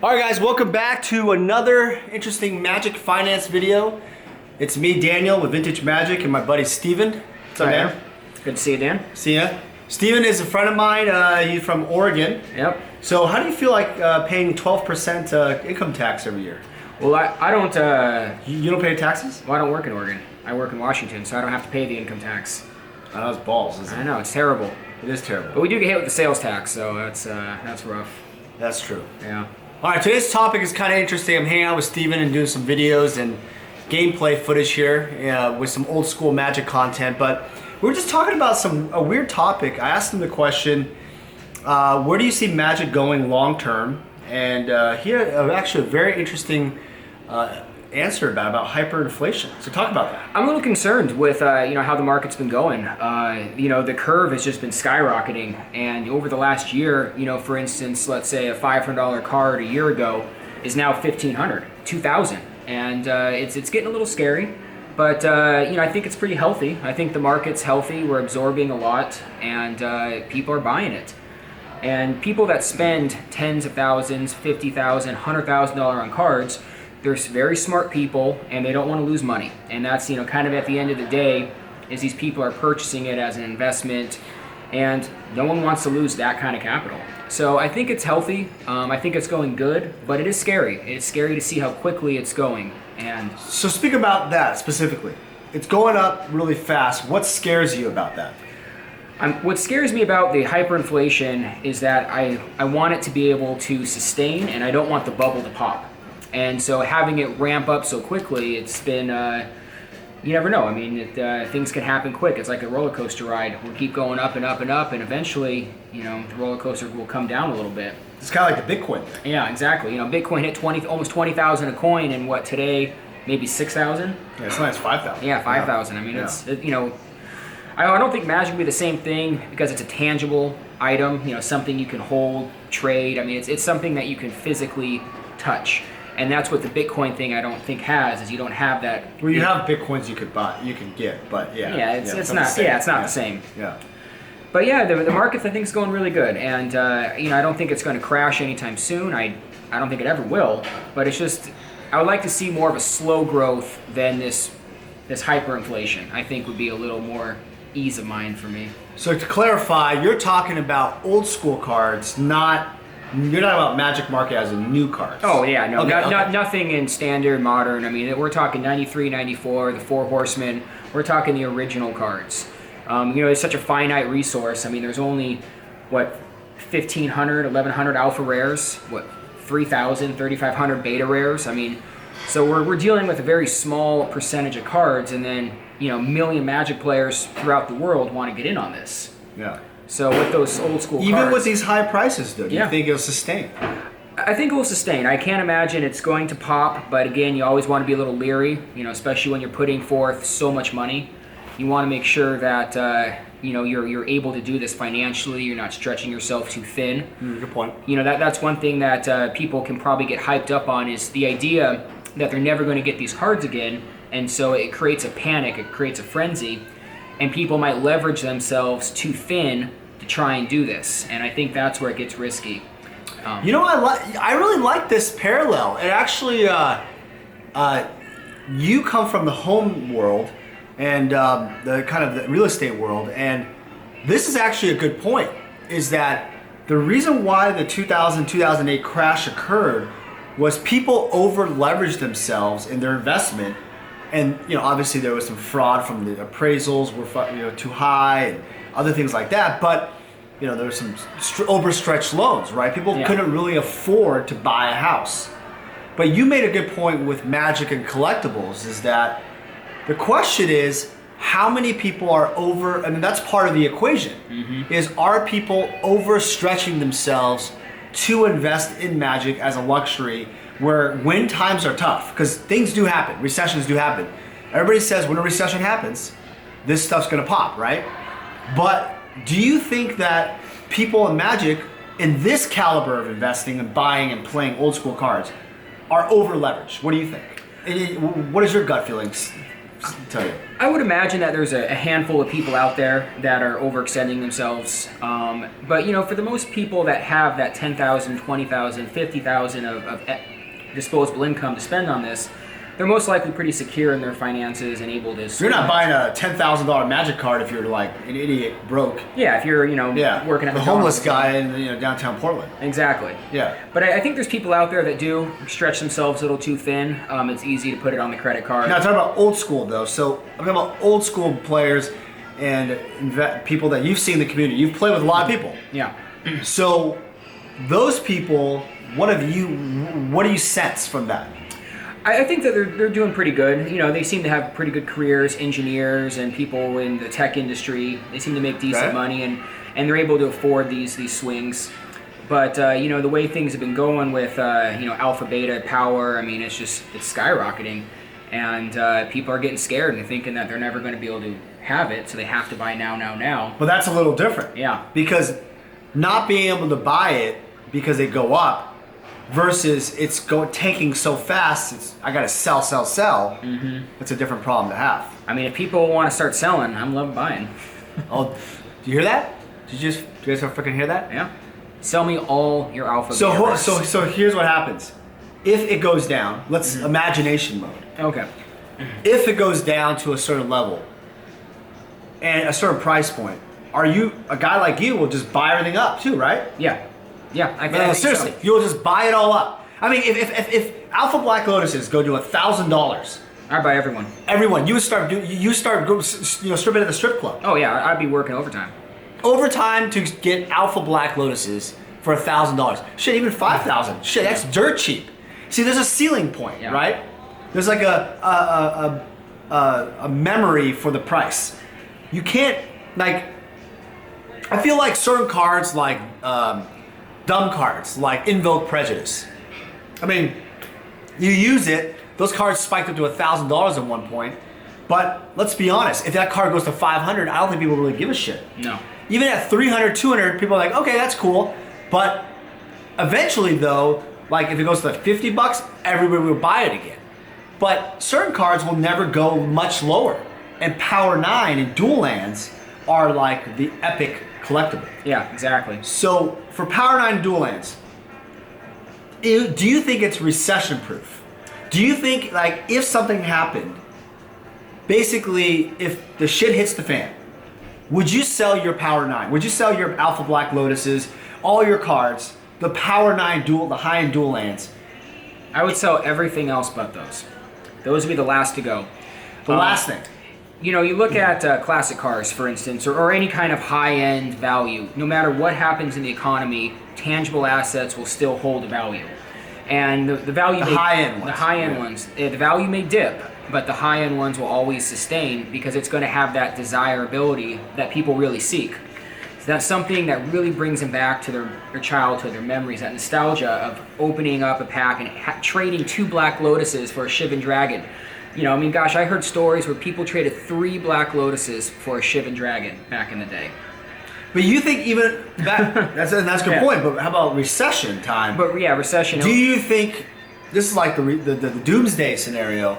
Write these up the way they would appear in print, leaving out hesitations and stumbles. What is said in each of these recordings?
All right, guys, welcome back to another interesting Magic Finance video. It's me, Daniel, with Vintage Magic, and my buddy Steven. What's up, Dan? Good to see you, Dan. See ya. Steven is a friend of mine. He's from Oregon. Yep. So how do you feel like paying 12% income tax every year? Well, I don't... You don't pay taxes? Well, I don't work in Oregon. I work in Washington, so I don't have to pay the income tax. I know, it's balls, isn't it? I know, it's terrible. It is terrible. But we do get hit with the sales tax, so that's rough. That's true. Yeah. All right, today's topic is kind of interesting. I'm hanging out with Steven and doing some videos and gameplay footage here with some old school Magic content. But we were just talking about a weird topic. I asked him the question, where do you see Magic going long term? And he had actually a very interesting answer about hyperinflation. So talk about that. I'm a little concerned with how the market's been going. The curve has just been skyrocketing, and over the last year, for instance, let's say a $500 card a year ago is now $1,500, $2,000, and it's getting a little scary. But I think it's pretty healthy. I think the market's healthy. We're absorbing a lot, and people are buying it. And people that spend tens of thousands, $50,000, $100,000 on cards, they're very smart people, and they don't want to lose money. And that's, kind of at the end of the day, is these people are purchasing it as an investment, and no one wants to lose that kind of capital. So I think it's healthy. I think it's going good, but it is scary. It's scary to see how quickly it's going. And so speak about that specifically. It's going up really fast. What scares you about that? What scares me about the hyperinflation is that I want it to be able to sustain, and I don't want the bubble to pop. And so having it ramp up so quickly, it's been, you never know. I mean, things can happen quick. It's like a roller coaster ride. We'll keep going up and up and up, and eventually, the roller coaster will come down a little bit. It's kind of like the Bitcoin thing. Yeah, exactly. Bitcoin hit almost 20,000 a coin, and what, today, maybe 6,000? Yeah, sometimes 5,000. Yeah, 5,000. I mean, I don't think Magic will be the same thing because it's a tangible item, something you can hold, trade. I mean, it's something that you can physically touch. And that's what the Bitcoin thing I don't think has, is you don't have that. Well, you have Bitcoins you could buy, you can get, but yeah. Yeah, it's not the same. Yeah. But yeah, the market I think is going really good, and I don't think it's going to crash anytime soon. I don't think it ever will. But it's just, I would like to see more of a slow growth than this hyperinflation. I think would be a little more ease of mind for me. So to clarify, you're talking about old school cards, you're not about Magic market as a new card. Oh yeah, no, Okay. Nothing in standard, modern. I mean, we're talking 93, 94, the Four Horsemen. We're talking the original cards. It's such a finite resource. I mean, there's only, 1,500, 1,100 alpha rares, 3,000, 3,500 beta rares. I mean, so we're dealing with a very small percentage of cards, and then, a million Magic players throughout the world want to get in on this. Yeah. So with those old school cards... Even with these high prices, though, do you Yeah. think it'll sustain? I think it will sustain. I can't imagine it's going to pop, but again, you always want to be a little leery, especially when you're putting forth so much money. You want to make sure that, you're able to do this financially. You're not stretching yourself too thin. Good point. That's one thing that people can probably get hyped up on, is the idea that they're never going to get these cards again, and so it creates a panic, it creates a frenzy, and people might leverage themselves too thin to try and do this, and I think that's where it gets risky. I really like this parallel. It actually, you come from the home world and the kind of the real estate world, and this is actually a good point, is that the reason why the 2008 crash occurred was people over leveraged themselves in their investment. And obviously there was some fraud from the appraisals were too high and other things like that. But there were some overstretched loans, right? People couldn't really afford to buy a house. But you made a good point with Magic and collectibles, is that the question is, how many people are that's part of the equation. Mm-hmm. Is, are people overstretching themselves to invest in Magic as a luxury, where when times are tough, because things do happen, recessions do happen. Everybody says when a recession happens, this stuff's gonna pop, right? But do you think that people in Magic, in this caliber of investing and buying and playing old school cards, are over leveraged? What do you think? What is your gut feelings tell you? I would imagine that there's a handful of people out there that are overextending themselves. But for the most people that have that 10,000, 20,000, 50,000 of disposable income to spend on this, they're most likely pretty secure in their finances and able to. You're not buying a $10,000 Magic card if you're like an idiot broke. Yeah, if you're working at the homeless guy in downtown Portland. Exactly. Yeah. But I think there's people out there that do stretch themselves a little too thin. It's easy to put it on the credit card. Now I'm talking about old school though. So I'm talking about old school players and people that you've seen in the community. You've played with a lot of people. Yeah. So those people, what do you sense from that? I think that they're doing pretty good. They seem to have pretty good careers, engineers and people in the tech industry. They seem to make decent money and they're able to afford these swings. But the way things have been going with alpha, beta, power, I mean, it's skyrocketing, and people are getting scared and thinking that they're never going to be able to have it, so they have to buy now. But that's a little different. Yeah. Because not being able to buy it because they go up versus it's tanking so fast, I got to sell. Mm-hmm. It's a different problem to have. I mean, if people want to start selling, I'm love buying. Oh, do you hear that? Do you guys freaking hear that? Yeah. Sell me all your alpha. So here's what happens. If it goes down, let's imagination mode. Okay. If it goes down to a certain level and a certain price point, a guy like you will just buy everything up too, right? Yeah. Yeah, I think seriously, so. you'll just buy it all up. I mean, if Alpha Black Lotuses go to $1,000, I'd buy everyone. Everyone, you start stripping at the strip club. Oh yeah, I'd be working overtime. Overtime to get Alpha Black Lotuses for $1,000. Shit, even $5,000. Shit, that's dirt cheap. See, there's a ceiling point, right? There's like a memory for the price. You can't I feel like certain cards like. Dumb cards like Invoke Prejudice. I mean, you use it, those cards spiked up to $1,000 at one point, but let's be honest, if that card goes to $500, I don't think people really give a shit. No. Even at $300, $200, people are like, okay, that's cool, but eventually though, like if it goes to $50, everybody will buy it again. But certain cards will never go much lower, and Power 9 and Dual Lands are like the epic collectible. Yeah, exactly. So for Power 9 Dual Lands, do you think it's recession proof? Do you think if something happened, basically if the shit hits the fan, would you sell your Power 9? Would you sell your Alpha Black Lotuses, all your cards, the Power 9 the high-end Dual Lands? I would sell everything else but those. Those would be the last to go. The last thing. You look at classic cars, for instance, or any kind of high-end value. No matter what happens in the economy, tangible assets will still hold a value. And the value... The high-end ones. The high-end ones. The value may dip, but the high-end ones will always sustain because it's going to have that desirability that people really seek. So that's something that really brings them back to their childhood, their memories, that nostalgia of opening up a pack and trading 2 Black Lotuses for a Shivan Dragon. I heard stories where people traded 3 Black Lotuses for a Shivan Dragon back in the day. But you think even that's a good point, but how about recession time? But yeah, recession. Do you think, this is like the doomsday scenario,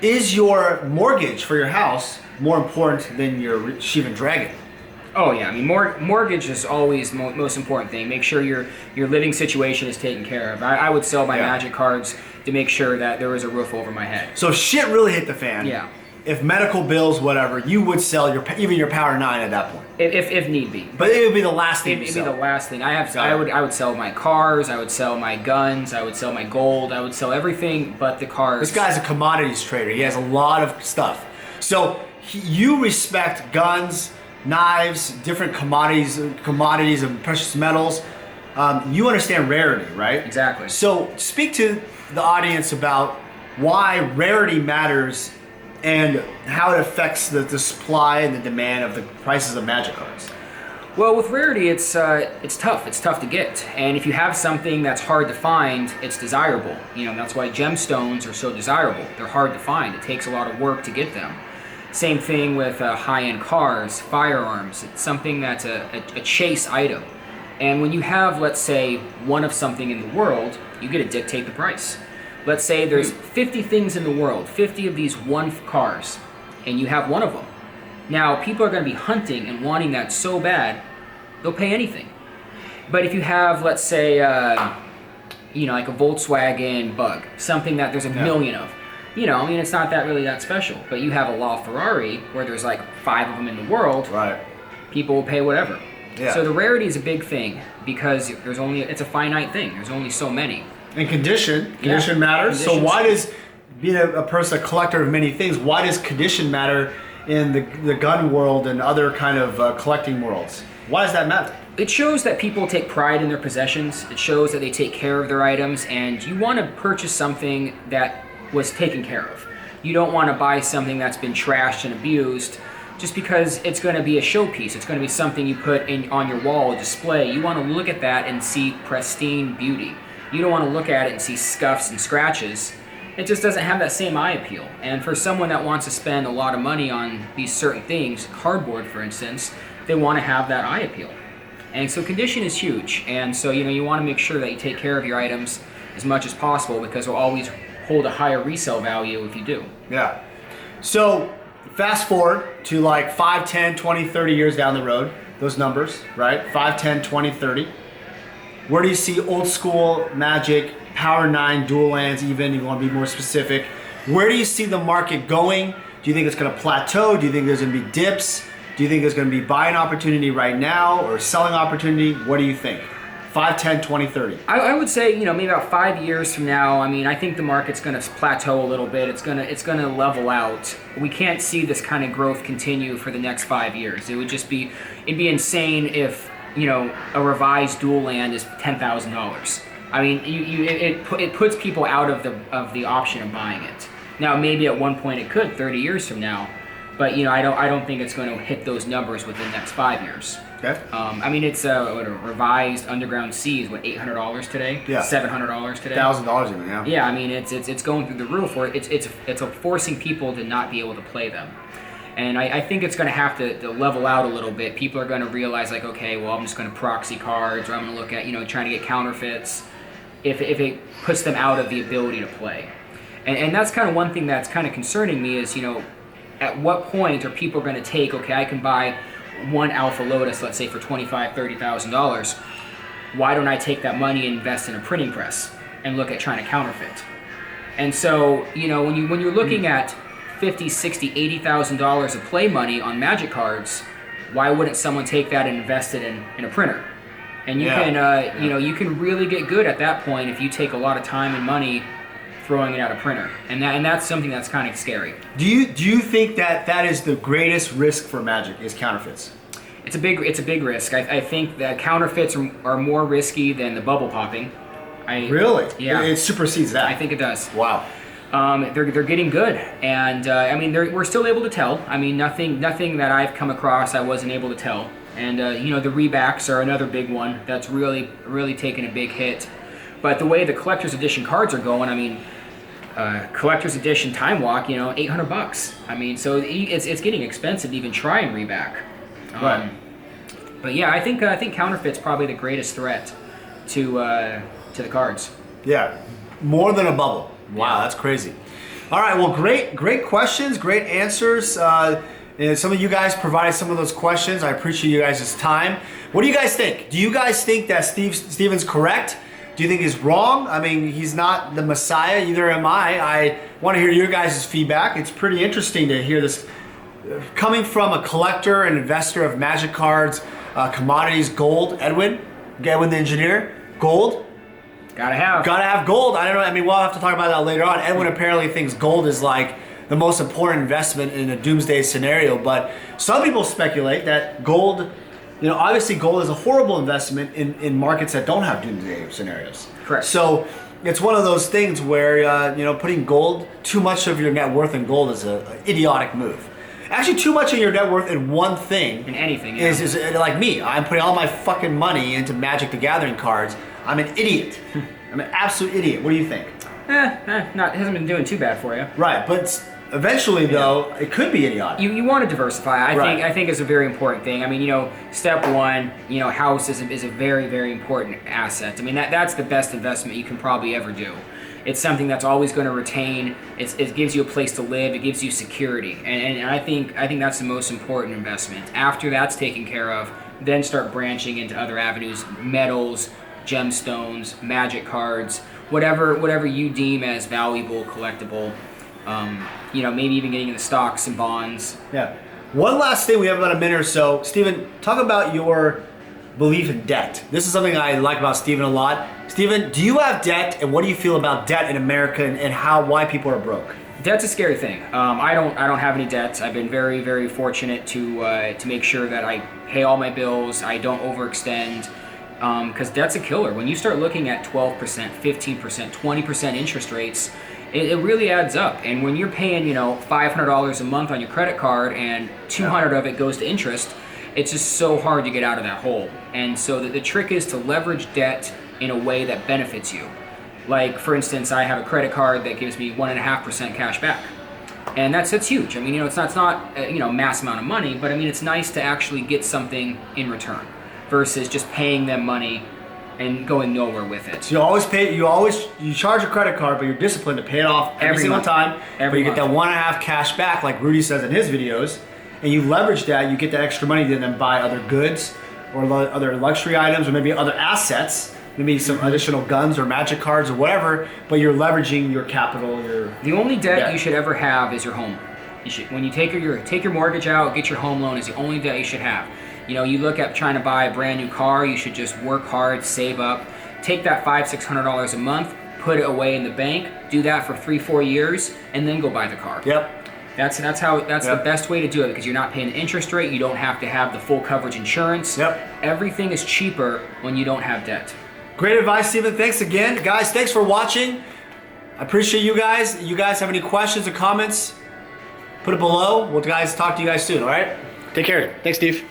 is your mortgage for your house more important than your Shivan Dragon? Oh yeah, I mean mortgage is always the most important thing. Make sure your living situation is taken care of. I would sell my Magic cards to make sure that there was a roof over my head. So if shit really hit the fan, if medical bills, whatever, you would sell even your Power 9 at that point. If need be. But it would be the last thing It'd be the last thing. I would sell my cars, I would sell my guns, I would sell my gold, I would sell everything but the cars. This guy's a commodities trader. He has a lot of stuff. So you respect guns, knives, different commodities and precious metals. You understand rarity, right? Exactly. So speak to the audience about why rarity matters and how it affects the supply and the demand of the prices of Magic cards. Well, with rarity, it's tough. It's tough to get, and if you have something that's hard to find, it's desirable. That's why gemstones are so desirable. They're hard to find. It takes a lot of work to get them. Same thing with high-end cars, firearms. It's something that's a chase item. And when you have, let's say, one of something in the world, you get to dictate the price. Let's say there's 50 things in the world, 50 of these cars, and you have one of them. Now, people are going to be hunting and wanting that so bad, they'll pay anything. But if you have, let's say, like a Volkswagen Bug, something that there's a million of, it's not really that special. But you have a LaFerrari where there's like 5 of them in the world, right? People will pay whatever. Yeah. So the rarity is a big thing because it's a finite thing. There's only so many. And condition matters. So why does being a person, a collector of many things, why does condition matter in the gun world and other kind of collecting worlds? Why does that matter? It shows that people take pride in their possessions. It shows that they take care of their items, and you want to purchase something that was taken care of. You don't want to buy something that's been trashed and abused just because it's going to be a showpiece. It's going to be something you put on your wall, a display. You want to look at that and see pristine beauty. You don't want to look at it and see scuffs and scratches. It just doesn't have that same eye appeal. And for someone that wants to spend a lot of money on these certain things, cardboard for instance, they want to have that eye appeal. And so condition is huge. And so, you want to make sure that you take care of your items as much as possible because they'll always hold a higher resale value if you do. Yeah. So fast forward to like 5, 10, 20, 30 years down the road, those numbers, right? 5, 10, 20, 30. Where do you see old school Magic, Power 9, dual lands even, you want to be more specific. Where do you see the market going? Do you think it's going to plateau? Do you think there's going to be dips? Do you think there's going to be buying opportunity right now or selling opportunity? What do you think? 5, 10, 20, 30. I would say, maybe about 5 years from now, I think the market's going to plateau a little bit. It's going to level out. We can't see this kind of growth continue for the next 5 years. It'd be insane if, a revised dual land is $10,000. It puts people out of the option of buying it. Now, maybe at one point it could 30 years from now, but I don't think it's going to hit those numbers within the next 5 years. Okay. It's a revised Underground Sea is $800 today? Yeah. $700 today? $1,000 even, yeah. Yeah, it's going through the roof. Where it's forcing people to not be able to play them. And I think it's going to have to level out a little bit. People are going to realize, like, okay, well, I'm just going to proxy cards, or I'm going to look at, trying to get counterfeits, if it puts them out of the ability to play. And that's kind of one thing that's kind of concerning me is, at what point are people going to take, okay, I can buy one Alpha Lotus, let's say, for $25,000, $30,000. Why don't I take that money and invest in a printing press and look at trying to counterfeit? And so, when you're looking at $50,000, $60,000, $80,000 of play money on Magic cards, why wouldn't someone take that and invest it in a printer? And you you can really get good at that point if you take a lot of time and money throwing it at a printer, and that's something that's kind of scary. Do you think that is the greatest risk for Magic is counterfeits? It's a big risk. I think that counterfeits are more risky than the bubble popping. Really? Yeah. It supersedes that. I think it does. Wow. They're getting good, and we're still able to tell. Nothing that I've come across I wasn't able to tell. And the rebacks are another big one that's really taken a big hit. But the way the collector's edition cards are going, collector's edition Time Walk, $800. So it's getting expensive to even try and reback. Right. But yeah, I think counterfeit's probably the greatest threat to the cards. Yeah, more than a bubble. Wow, that's crazy. All right, well, great questions, great answers. And some of you guys provided some of those questions. I appreciate you guys' time. What do you guys think? Do you guys think that Steven's correct? Do you think he's wrong? He's not the Messiah, either am I. I want to hear your guys' feedback. It's pretty interesting to hear this coming from a collector and investor of Magic cards, commodities, gold. Edwin the engineer, gold. Gotta have gold. I don't know. We'll have to talk about that later on. Edwin apparently thinks gold is like the most important investment in a doomsday scenario, but some people speculate that gold, obviously gold is a horrible investment in markets that don't have doomsday scenarios. Correct. So it's one of those things where, putting gold, too much of your net worth in gold is an idiotic move. Actually, too much of your net worth in one thing. In anything. Yeah. Is like me. I'm putting all my fucking money into Magic the Gathering cards. I'm an idiot. I'm an absolute idiot. What do you think? It hasn't been doing too bad for you. Right, but eventually, though, it could be idiotic. You want to diversify. Right. I think is a very important thing. I mean, step one, house is a very, very important asset. I mean, that's the best investment you can probably ever do. It's something that's always going to retain. It gives you a place to live. It gives you security, and I think that's the most important investment. After that's taken care of, then start branching into other avenues: metals, gemstones, magic cards, whatever you deem as valuable, collectible. Maybe even getting into stocks and bonds. Yeah. One last thing, we have about a minute or so. Steven, talk about your belief in debt. This is something I like about Steven a lot. Steven, do you have debt, and what do you feel about debt in America and why people are broke? Debt's a scary thing. I don't have any debts. I've been very, very fortunate to make sure that I pay all my bills. I don't overextend, because debt's a killer. When you start looking at 12%, 15%, 20% interest rates, it really adds up. And when you're paying, $500 a month on your credit card and $200 of it goes to interest, it's just so hard to get out of that hole. And so the trick is to leverage debt in a way that benefits you. Like, for instance, I have a credit card that gives me 1.5% cash back. And that's huge. I mean, it's not mass amount of money, but I mean, it's nice to actually get something in return versus just paying them money and going nowhere with it. So you charge a credit card, but you're disciplined to pay it off every single time. But you get that 1.5 cash back, like Rudy says in his videos, and you leverage that. You get that extra money to then buy other goods or other luxury items, or maybe other assets, maybe some additional guns or magic cards or whatever. But you're leveraging your capital. The only debt you should ever have is your home. When you take your mortgage out, get your home loan is the only debt you should have. You look at trying to buy a brand new car, you should just work hard, save up, take that $500-600 a month, put it away in the bank, do that for 3-4 years, and then go buy the car. Yep. That's the best way to do it, because you're not paying the interest rate, you don't have to have the full coverage insurance. Yep. Everything is cheaper when you don't have debt. Great advice, Steven. Thanks again. Guys, thanks for watching. I appreciate you guys. You guys have any questions or comments, put it below. We'll talk to you guys soon, all right? Take care. Thanks, Steve.